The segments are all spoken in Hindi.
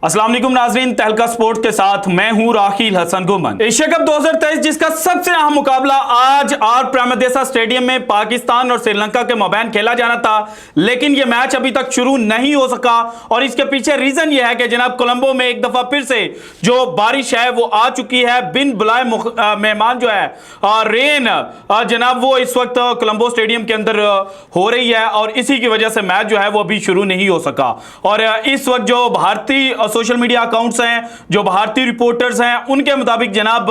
अस्सलाम वालेकुम नाजरीन, तहलका स्पोर्ट्स के साथ मैं हूं राखिल हसन गुमन। एशिया कप 2023 जिसका सबसे अहम मुकाबला आज आर प्रेमदेसा स्टेडियम में पाकिस्तान और श्रीलंका के मबैन खेला जाना था, लेकिन यह मैच अभी तक शुरू नहीं हो सका। और इसके पीछे रीजन यह है कि जनाब कोलंबो में एक दफा फिर से जो बारिश है वो आ चुकी है। बिन बुलाए मेहमान जो है रेन जनाब वो इस वक्त कोलंबो स्टेडियम के अंदर हो रही है और इसी की वजह से मैच जो है वो अभी शुरू नहीं हो सका। और इस वक्त जो भारतीय सोशल मीडिया अकाउंट्स हैं, जो भारतीय रिपोर्टर्स हैं, उनके मुताबिक जनाब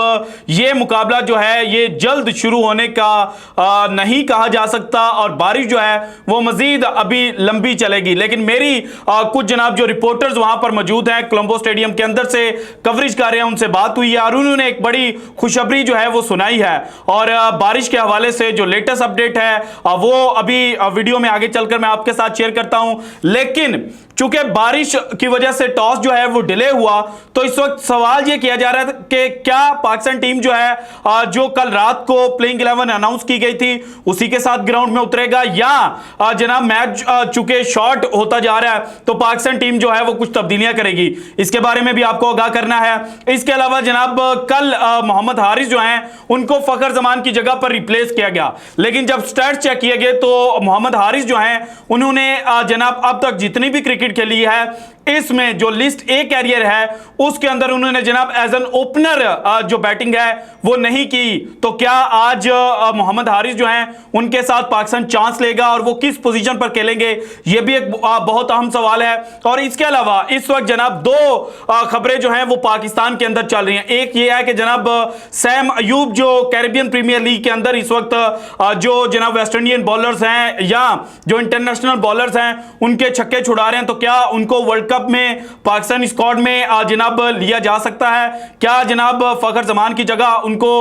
ये मुकाबला जो है ये जल्द शुरू होने का नहीं कहा जा सकता और बारिश जो है वो मजीद अभी लंबी चलेगी। लेकिन मेरी कुछ जनाब जो रिपोर्टर्स वहां पर मौजूद हैं कोलंबो स्टेडियम के अंदर से कवरेज कर रहे हैं, उनसे बात हुई है और उन्होंने एक बड़ी खुशखबरी जो है वो सुनाई है। और बारिश के हवाले से जो लेटेस्ट अपडेट है वो अभी वीडियो में आगे चलकर मैं आपके साथ शेयर करता हूं। लेकिन चूंकि बारिश की वजह से टॉस जो है वो डिले हुआ, तो इस वक्त सवाल ये किया जा रहा है कि क्या पाकिस्तान टीम जो है जो कल रात को प्लेइंग 11 अनाउंस की गई थी उसी के साथ ग्राउंड में उतरेगा या जनाब मैच चूंकि शॉर्ट होता जा रहा है तो पाकिस्तान टीम जो है वो कुछ तब्दीलियां करेगी। इसके बारे में भी आपको आगाह करना है। इसके अलावा जनाब कल मोहम्मद हारिस जो है उनको फखर जमान की जगह पर रिप्लेस किया गया, लेकिन जब स्टैट्स चेक किए गए तो मोहम्मद हारिस जो है उन्होंने जनाब अब तक जितनी भी क्रिकेट खेली है इसमें जो लिस्ट ए कैरियर है उसके अंदर उन्होंने जनाब एज एन ओपनर जो बैटिंग है वो नहीं की। तो क्या आज मोहम्मद हारिस जो हैं उनके साथ पाकिस्तान चांस लेगा और वो किस पोजीशन पर खेलेंगे, ये भी एक बहुत अहम सवाल है। और इसके अलावा इस वक्त जनाब दो खबरें जो हैं वो पाकिस्तान के अंदर चल रही हैं। एक ये है कि जनाब सैम अयूब जो कैरेबियन प्रीमियर लीग के अंदर इस वक्त जो जनाब वेस्ट इंडियन बॉलर्स हैं या जो इंटरनेशनल बॉलर्स हैं उनके छक्के छुड़ा रहे हैं, तो क्या उनको वर्ल्ड कप में पाकिस्तान स्क्वाड में जनाब लिया जा सकता है? क्या जनाब फखर जमान की जगह उनको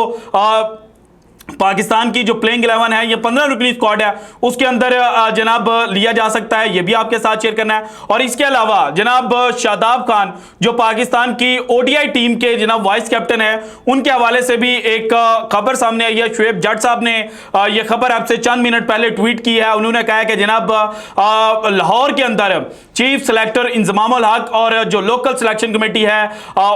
पाकिस्तान की जो प्लेइंग 11 है ये 15 रुकनी स्क्वाड है उसके अंदर जनाब लिया जा सकता है? ये भी आपके साथ शेयर करना है। और इसके अलावा जनाब शादाब खान जो पाकिस्तान की ओडीआई टीम के जनाब वाइस कैप्टन है उनके हवाले से भी एक खबर सामने आई है। शुएब जट साहब ने यह खबर आपसे चंद मिनट पहले ट्वीट की है। उन्होंने कहा है कि जनाब लाहौर के अंदर चीफ सेलेक्टर इंजमाम उल हक और जो लोकल सिलेक्शन कमेटी है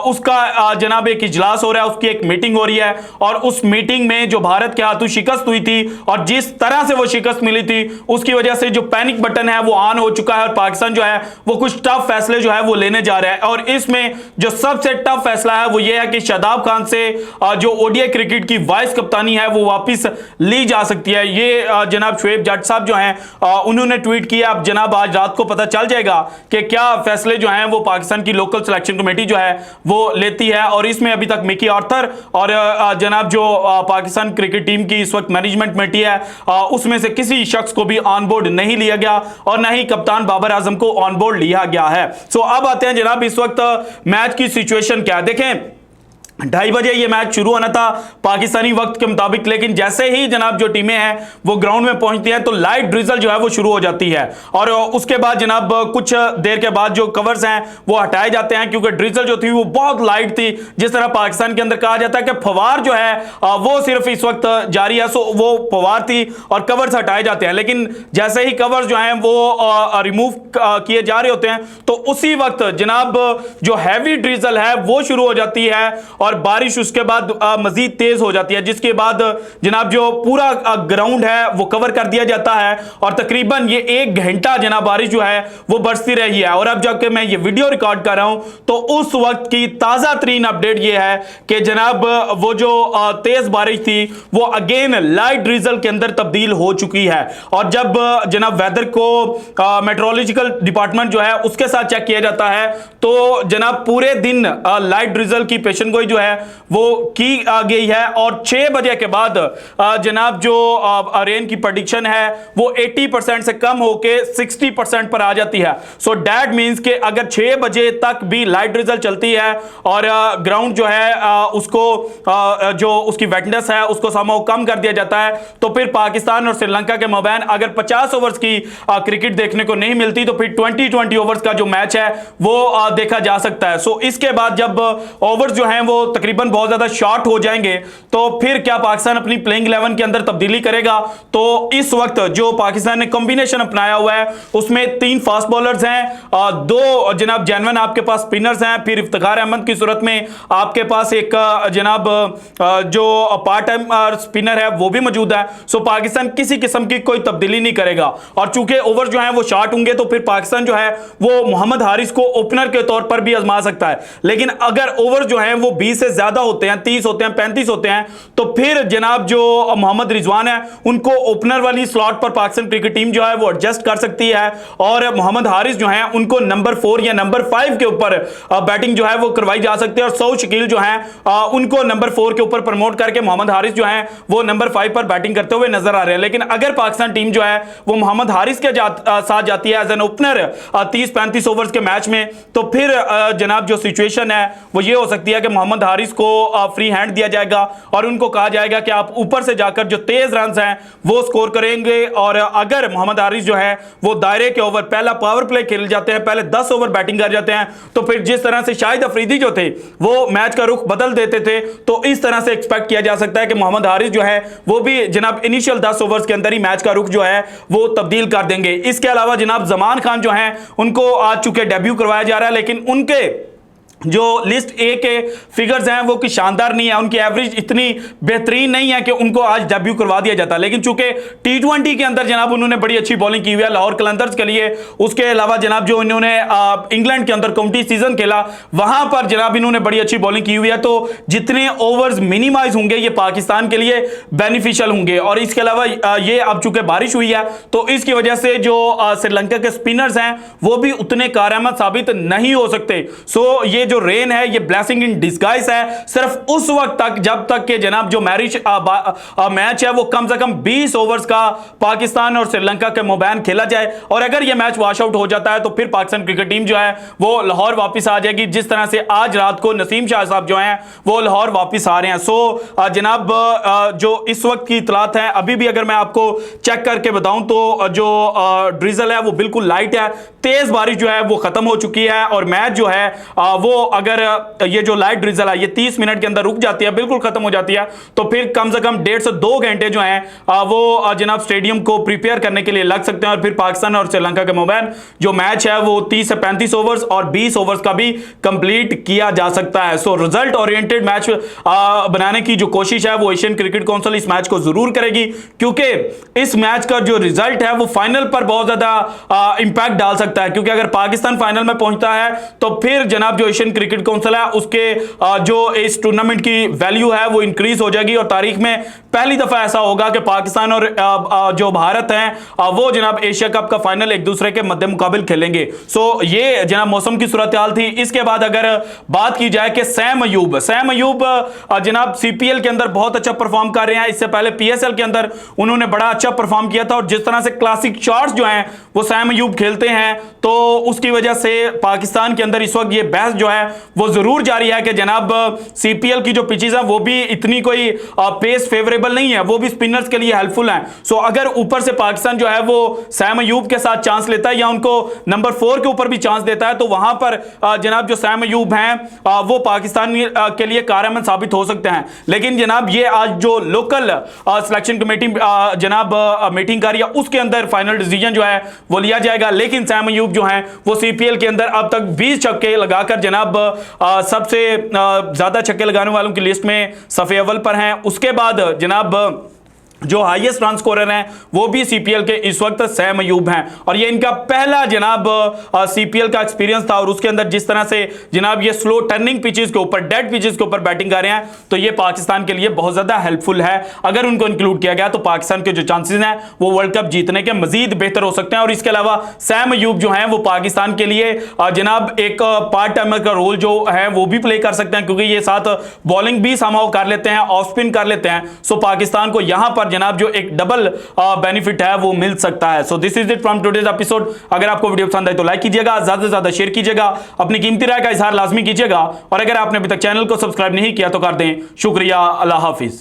उसका जनाब एक इजलास हो रहा है, उसकी एक मीटिंग हो रही है और उस मीटिंग में जो भारत के हाथों शिकस्त हुई थी और जिस तरह से वो शिकस्त मिली थी उसकी वजह से जो पैनिक बटन है वो ऑन हो चुका है और पाकिस्तान जो है वो कुछ टफ फैसले जो है वो लेने जा रहा है। और इसमें जो सबसे टफ फैसला है वो ये है कि शादाब खान से जो ओडीआई क्रिकेट की वाइस कप्तानी है वो वापस ली जा सकती है। ये जनाब शुएब जट साहब जो हैं उन्होंने ट्वीट किया। अब जनाब आज रात को पता चल जाएगा कि क्या फैसले जो हैं वो पाकिस्तान की लोकल सिलेक्शन कमेटी जो है वो लेती है। और इसमें अभी तक मिकी आर्थर और जनाब जो पाकिस्तान क्रिकेट टीम की इस वक्त मैनेजमेंट कमेटी है उसमें से किसी शख्स को भी ऑन बोर्ड नहीं लिया गया और ना ही कप्तान बाबर आजम को ऑन बोर्ड लिया गया है। सो अब आते हैं जनाब इस वक्त मैच की सिचुएशन क्या है। देखें 2:30 बजे ये मैच शुरू होना था पाकिस्तानी वक्त के मुताबिक, लेकिन जैसे ही जनाब जो टीमें हैं वो ग्राउंड में पहुंचती हैं तो लाइट ड्रिजल जो है वो शुरू हो जाती है और उसके बाद जनाब कुछ देर के बाद जो कवर्स हैं वो हटाए जाते हैं क्योंकि ड्रिजल जो थी वो बहुत लाइट थी। जिस तरह पाकिस्तान के अंदर कहा जाता है कि फवार जो है वो सिर्फ इस वक्त जारी है, सो वो फवार थी और कवर्स हटाए जाते हैं। लेकिन जैसे ही कवर्स जो हैं वो रिमूव किए जा रहे होते हैं तो उसी वक्त जनाब जो हैवी ड्रिजल है वो शुरू हो जाती है और बारिश उसके बाद मजीद तेज हो जाती है, जिसके बाद जनाब जो पूरा ग्राउंड है वो कवर कर दिया जाता है और तकरीबन ये 1 घंटा जनाब बारिश जो है वो बरसती रही है। और अब जबकि मैं ये वीडियो रिकॉर्ड कर रहा हूं तो उस वक्त की ताजा तरीन अपडेट ये है कि जनाब वो जो तेज बारिश थी वो अगेन लाइट ड्रिजल के अंदर तब्दील हो चुकी है। और जब जनाब वेदर को मेट्रोलॉजिकल डिपार्टमेंट जो है उसके साथ चेक किया जाता है तो जनाब पूरे दिन लाइट ड्रिजल की पेशन गोई जो है वो की गई है और 6 बजे के बाद जनाब जो रेन की प्रेडिक्शन है वो 80% से कम होके 60% पर आ जाती है। सो दैट मींस कि अगर 6 बजे तक भी लाइट ड्रिजल चलती है और ग्राउंड जो है उसको जो उसकी वेटनेस है उसको समहाउ कम कर दिया जाता है तो फिर पाकिस्तान और श्रीलंका के मबैन अगर 50 ओवर्स की क्रिकेट देखने को नहीं मिलती तो फिर 20 ओवर्स का जो मैच है वो देखा जा सकता है। सो इसके बाद जब ओवर्स जो हैं वो तकरीबन बहुत ज्यादा शॉर्ट हो जाएंगे, तो फिर क्या पाकिस्तान अपनी प्लेइंग 11 के अंदर तब्दीली करेगा? तो इस वक्त जो पाकिस्तान ने कॉम्बिनेशन अपनाया हुआ है उसमें 3 फास्ट बॉलर्स हैं, 2 जनाब जेन्युइन आपके पास स्पिनर्स हैं, फिर इफ्तिखार अहमद की सूरत में आपके पास एक जनाब जो पार्ट टाइम स्पिनर है वो भी मौजूद है। सो पाकिस्तान किसी किस्म की कोई तब्दीली नहीं करेगा, और चूंकि ओवर जो है वो शॉर्ट होंगे तो फिर पाकिस्तान जो है वो मोहम्मद हारिस को ओपनर के तौर पर भी आजमा सकता है। लेकिन अगर ओवर जो है वो 20 से ज्यादा होते हैं, 30 होते हैं, 35 होते हैं, तो फिर जनाब जो मोहम्मद रिजवान है उनको ओपनर वाली स्लॉट पर पाकिस्तान क्रिकेट टीम जो है वो एडजस्ट कर सकती है, और मोहम्मद हारिस जो है उनको नंबर 4 या नंबर 5 के ऊपर बैटिंग जो है वो करवाई जा सकती है, और सऊद शकील जो है उनको नंबर 4 के ऊपर प्रमोट करके मोहम्मद हारिस जो है वो नंबर 5 पर बैटिंग करते हुए नजर आ रहे हैं। लेकिन अगर पाकिस्तान टीम जो है वो मोहम्मद हारिस के साथ जाती है एज एन ओपनर 30-35 ओवर्स के मैच में, तो फिर जनाब जो सिचुएशन है वो ये हो सकती है कि मोहम्मद हारिस को फ्री हैंड दिया जाएगा और उनको कहा जाएगा कि आप ऊपर से जाकर जो तेज रन हैं वो स्कोर करेंगे। और अगर मोहम्मद हारिस जो है वो दायरे के ओवर पहला पावर प्ले खेल जाते हैं, पहले 10 ओवर बैटिंग कर जाते हैं, तो फिर जिस तरह से शाहिद अफरीदी जो थे वो मैच का रुख बदल देते थे, तो इस तरह से एक्सपेक्ट किया जा सकता है कि मोहम्मद हारिस जो है वो भी जनाब इनिशियल 10 ओवर्स के अंदर ही मैच का रुख जो है वो तब्दील कर देंगे। इसके अलावा जनाब जमान खान जो है उनको आज चुके डेब्यू करवाया जा रहा है, लेकिन उनके जो लिस्ट ए के फिगर्स हैं वो कि शानदार नहीं है, उनकी एवरेज इतनी बेहतरीन नहीं है कि उनको आज डेब्यू करवा दिया जाता। लेकिन चूंकि T20 के अंदर जनाब उन्होंने बड़ी अच्छी बॉलिंग की हुई है लाहौर कलंदर्स के लिए, उसके अलावा जनाब जो इन्होंने इंग्लैंड के अंदर काउंटी सीजन खेला वहां पर जनाब इन्होंने बड़ी अच्छी बॉलिंग की हुई है, तो जितने ओवर्स मिनिमाइज होंगे ये पाकिस्तान के लिए बेनिफिशियल होंगे। और इसके अलावा ये अब चूंकि बारिश हुई है तो इसकी वजह से जो श्रीलंका के स्पिनर्स हैं वो भी उतने कारआमद साबित नहीं हो सकते। सो ये जो रेन है ये ब्लेसिंग इन डिस्गाइज है, सिर्फ उस वक्त तक जब तक के जनाब जो मैच है वो कम से कम 20 ओवर्स का पाकिस्तान और श्रीलंका के मोबाइन खेला जाए, और अगर ये मैच वॉश आउट हो जाता है तो फिर पाकिस्तान क्रिकेट टीम जो है वो लाहौर वापस आ जाएगी, जिस तरह से आज रात को नसीम शाह साहब जो हैं वो लाहौर वापस आ रहे हैं। सो जनाब जो इस वक्त की इतलात है अभी भी अगर मैं आपको चेक करके बताऊं तो जो ड्रिजल है वो बिल्कुल लाइट है, तेज बारिश जो है वो खत्म हो चुकी है, और मैच जो है वो अगर ये जो लाइट ड्रिजल है ये 30 मिनट के अंदर रुक जाती है, बिल्कुल खत्म हो जाती है, तो फिर कम से कम 1.5 से 2 घंटे जो हैं वो जनाब स्टेडियम को प्रिपेयर करने के लिए लग सकते हैं, और फिर पाकिस्तान और श्रीलंका के मोबाइन जो मैच है वो 30 से 35 ओवर्स और 20 ओवर्स का भी कंप्लीट किया जा सकता है। सो रिजल्ट ओरिएंटेड मैच बनाने की जो कोशिश है वो एशियन क्रिकेट काउंसिल इस मैच को जरूर करेगी, क्योंकि इस मैच का जो रिजल्ट है वो फाइनल पर बहुत ज्यादा इंपैक्ट डाल सकता है, क्योंकि अगर पाकिस्तान फाइनल में पहुंचता है तो फिर जनाब जो एशियन क्रिकेट काउंसिल है उसके जो इस टूर्नामेंट की वैल्यू है वो इंक्रीज हो जाएगी, और तारीख में पहली दफा ऐसा होगा कि पाकिस्तान और जो भारत हैं वो जनाब एशिया कप का फाइनल एक दूसरे के मध्य मुकाबिल खेलेंगे। सो ये जनाब मौसम की सूरत हाल थी। इसके बाद अगर बात की जाए कि सैम अयूब जनाब सीपीएल के अंदर बहुत अच्छा परफॉर्म कर रहे हैं, इससे पहले पीएसएल के अंदर उन्होंने बड़ा अच्छा परफॉर्म किया था, और जिस तरह से क्लासिक शॉट्स जो हैं वो सैम अयूब खेलते हैं तो उसकी वजह से पाकिस्तान के अंदर इस वक्त ये बहस जो है वो जरूर जारी है कि जनाब सीपीएल की जो पिचेस हैं वो भी इतनी कोई पेस फेवरेबल नहीं है, वो भी स्पिनर्स के लिए हेल्पफुल हैं। सो अगर ऊपर से पाकिस्तान जो है वो सैम अयूब के साथ चांस लेता है या उनको नंबर 4 के ऊपर भी चांस देता है तो वहां पर जनाब जो सैम अयूब हैं वो पाकिस्तान के लिए कारआमद साबित हो सकते हैं। लेकिन जनाब ये आज जो लोकल सिलेक्शन कमेटी जनाब मीटिंग कर रही है उसके अंदर फाइनल डिसीजन जो है वो लिया जाएगा। लेकिन सैम अयूब जो है वो सीपीएल के अंदर अब तक 20 छक्के लगाकर जनाब सबसे ज्यादा छक्के लगाने वालों की लिस्ट में सफे अव्वल पर हैं। उसके बाद जनाब जो हाईएस्ट रन स्कोरर हैं वो भी सीपीएल के इस वक्त सैम अयूब हैं, और ये इनका पहला जनाब सीपीएल का एक्सपीरियंस था, और उसके अंदर जिस तरह से जनाब ये स्लो टर्निंग पिचेस के ऊपर, डेड पिचेस के ऊपर बैटिंग कर रहे हैं तो ये पाकिस्तान के लिए बहुत ज्यादा हेल्पफुल है। अगर उनको इंक्लूड किया गया तो पाकिस्तान के जो चांसेस हैं वो वर्ल्ड कप जीतने के मजीद बेहतर हो सकते हैं। और इसके अलावा सैम अयूब जो है वो पाकिस्तान के लिए जनाब एक पार्ट टाइमर का रोल जो है वो भी प्ले कर सकते हैं, क्योंकि ये साथ बॉलिंग भी समाव कर लेते हैं, ऑफ स्पिन कर लेते हैं। सो पाकिस्तान को यहां पर जनाब जो एक डबल बेनिफिट है वो मिल सकता है। So this is it from today's episode. अगर आपको वीडियो पसंद आए तो लाइक कीजिएगा, ज्यादा से ज्यादा शेयर कीजिएगा, अपनी कीमती राय का इजहार लाजमी कीजिएगा, और अगर आपने अभी तक चैनल को सब्सक्राइब नहीं किया तो कर दें। शुक्रिया, अल्लाह हाफिज।